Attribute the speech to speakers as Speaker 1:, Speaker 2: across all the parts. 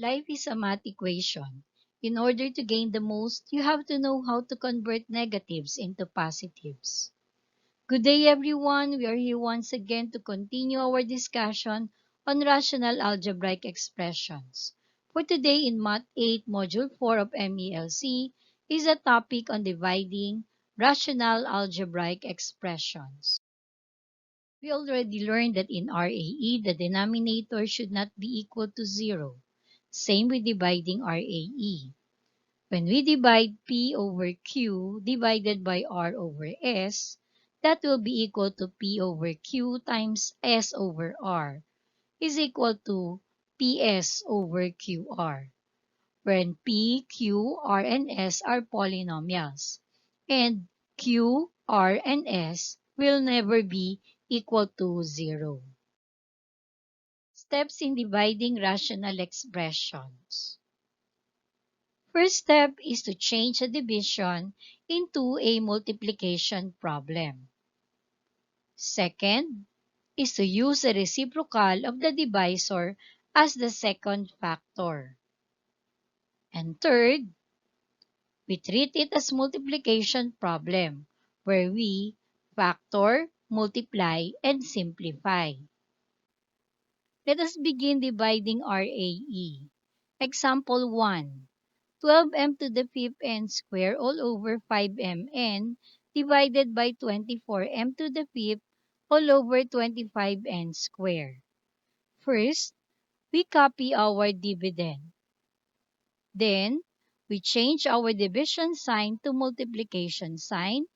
Speaker 1: Life is a math equation. In order to gain the most, you have to know how to convert negatives into positives. Good day, everyone. We are here once again to continue our discussion on rational algebraic expressions. For today in Math 8, Module 4 of MELC is a topic on dividing rational algebraic expressions. We already learned that in RAE, the denominator should not be equal to 0. Same with dividing RAE. When we divide P over Q divided by R over S, that will be equal to P over Q times S over R is equal to PS over QR, when P, Q, R, and S are polynomials, and Q, R, and S will never be equal to 0. Steps in dividing rational expressions. First step is to change a division into a multiplication problem. Second is to use the reciprocal of the divisor as the second factor. And third, we treat it as multiplication problem, where we factor, multiply, and simplify. Let us begin dividing RAE. Example 1. 12m to the 5th n square all over 5mn divided by 24m to the 5th all over 25n square. First, we copy our dividend. Then, we change our division sign to multiplication sign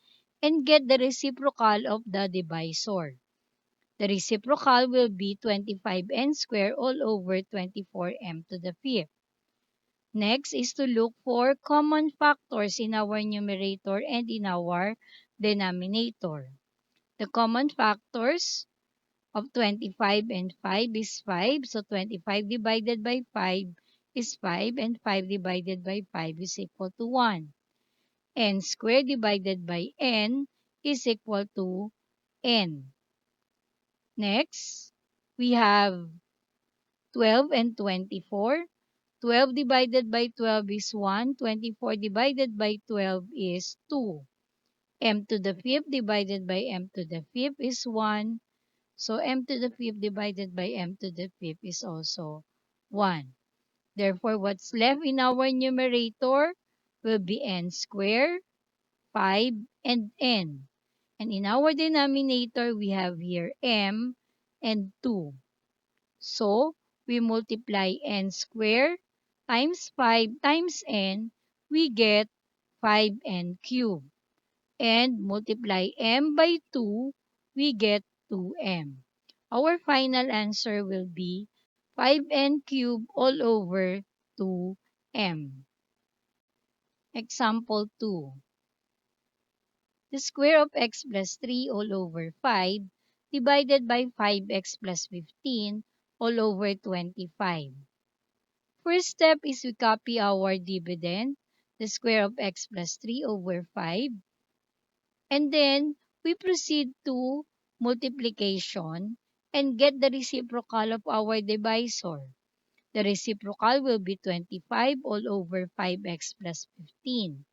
Speaker 1: and get the reciprocal of the divisor. The reciprocal will be 25n squared all over 24m to the 5th. Next is to look for common factors in our numerator and in our denominator. The common factors of 25 and 5 is 5. So 25 divided by 5 is 5 and 5 divided by 5 is equal to 1. N squared divided by n is equal to n. Next, we have 12 and 24. 12 divided by 12 is 1. 24 divided by 12 is 2. M to the 5th divided by m to the 5th is 1. So m to the 5th divided by m to the 5th is also 1. Therefore, what's left in our numerator will be n squared, 5, and n. And in our denominator, we have here m and 2. So, we multiply n squared times 5 times n, we get 5n cubed. And multiply m by 2, we get 2m. Our final answer will be 5n cubed all over 2m. Example 2. The square of x plus 3 all over 5 divided by 5x plus 15 all over 25. First step is we copy our dividend, the square of x plus 3 over 5. And then, we proceed to multiplication and get the reciprocal of our divisor. The reciprocal will be 25 all over 5x plus 15.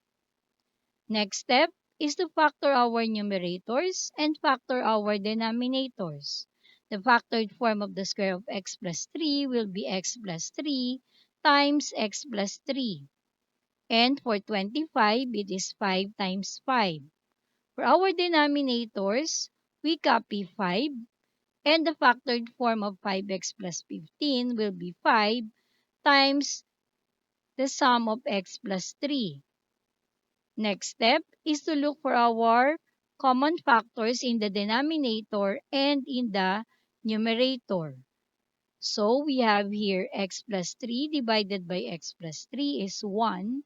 Speaker 1: Next step is to factor our numerators and factor our denominators. The factored form of the square of x plus 3 will be x plus 3 times x plus 3. And for 25, it is 5 times 5. For our denominators, we copy 5, and the factored form of 5x plus 15 will be 5 times the sum of x plus 3. Next step is to look for our common factors in the denominator and in the numerator. So, we have here x plus 3 divided by x plus 3 is 1.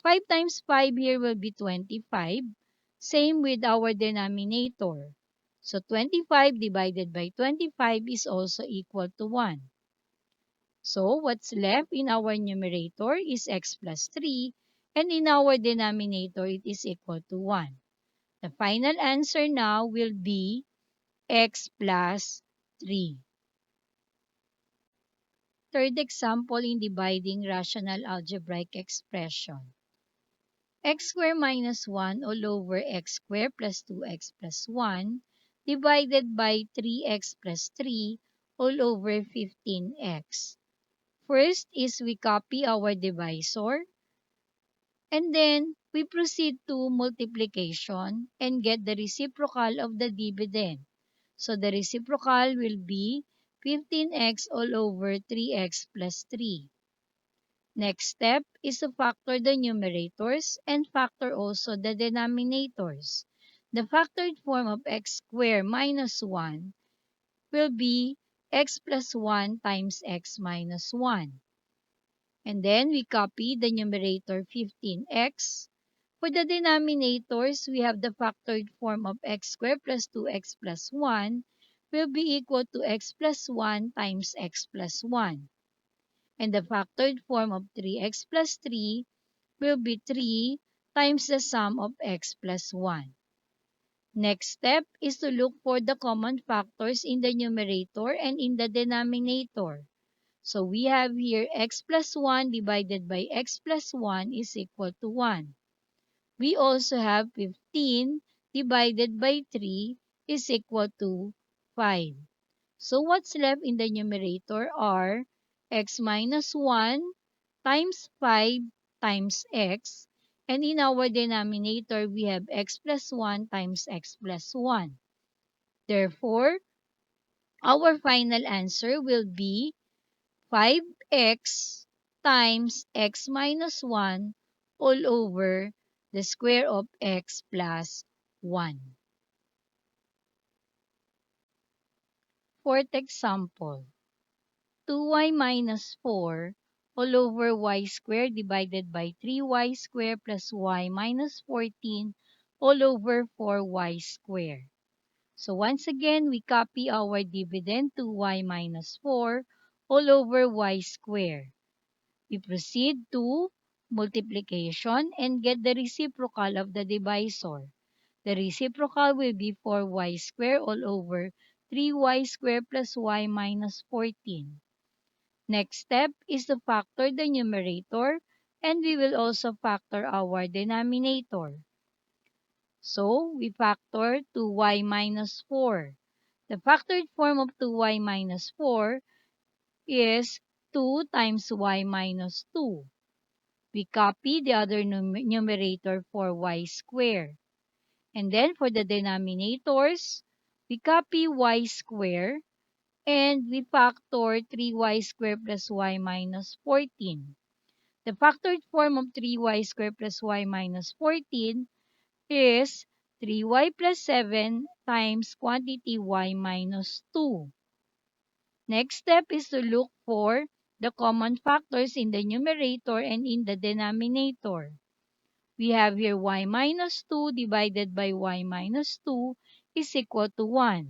Speaker 1: 5 times 5 here will be 25. Same with our denominator. So 25 divided by 25 is also equal to 1. So what's left in our numerator is x plus 3, and in our denominator it is equal to 1. The final answer now will be x plus 3. Third example in dividing rational algebraic expression. X squared minus 1 all over x squared plus 2x plus 1 divided by 3x plus 3 all over 15x. First is we copy our divisor and then we proceed to multiplication and get the reciprocal of the dividend. So the reciprocal will be 15x all over 3x plus 3. Next step is to factor the numerators and factor also the denominators. The factored form of x squared minus 1 will be x plus 1 times x minus 1. And then we copy the numerator 15x. For the denominators, we have the factored form of x squared plus 2x plus 1 will be equal to x plus 1 times x plus 1. And the factored form of 3x plus 3 will be 3 times the sum of x plus 1. Next step is to look for the common factors in the numerator and in the denominator. So we have here x plus 1 divided by x plus 1 is equal to 1. We also have 15 divided by 3 is equal to 5. So what's left in the numerator are x minus 1 times 5 times x, and in our denominator we have x plus 1 times x plus 1. Therefore, our final answer will be 5x times x minus 1 all over the square of x plus 1. Fourth example, 2y minus 4 all over y squared divided by 3y squared plus y minus 14 all over 4y squared. So once again, we copy our dividend to y minus 4 all over y squared. We proceed to multiplication and get the reciprocal of the divisor. The reciprocal will be 4y squared all over 3y squared plus y minus 14. Next step is to factor the numerator and we will also factor our denominator. So, we factor 2y minus 4. The factored form of 2y minus 4 is 2 times y minus 2. We copy the other numerator for y squared. And then for the denominators, we copy y squared and we factor 3y squared plus y minus 14. The factored form of 3y squared plus y minus 14 is 3y plus 7 times quantity y minus 2. Next step is to look for the common factors in the numerator and in the denominator. We have here y minus 2 divided by y minus 2 is equal to 1.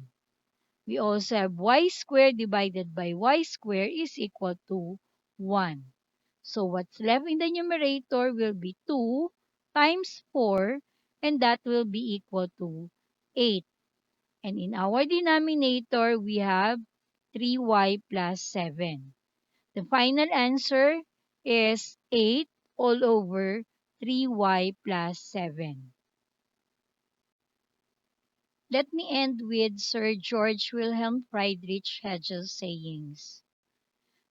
Speaker 1: We also have y squared divided by y squared is equal to 1. So what's left in the numerator will be 2 times 4 and that will be equal to 8. And in our denominator, we have 3y plus 7. The final answer is 8 all over 3y plus 7. Let me end with Sir George Wilhelm Friedrich Hegel's sayings.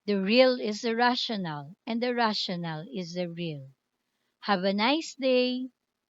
Speaker 1: The real is the rational, and the rational is the real. Have a nice day.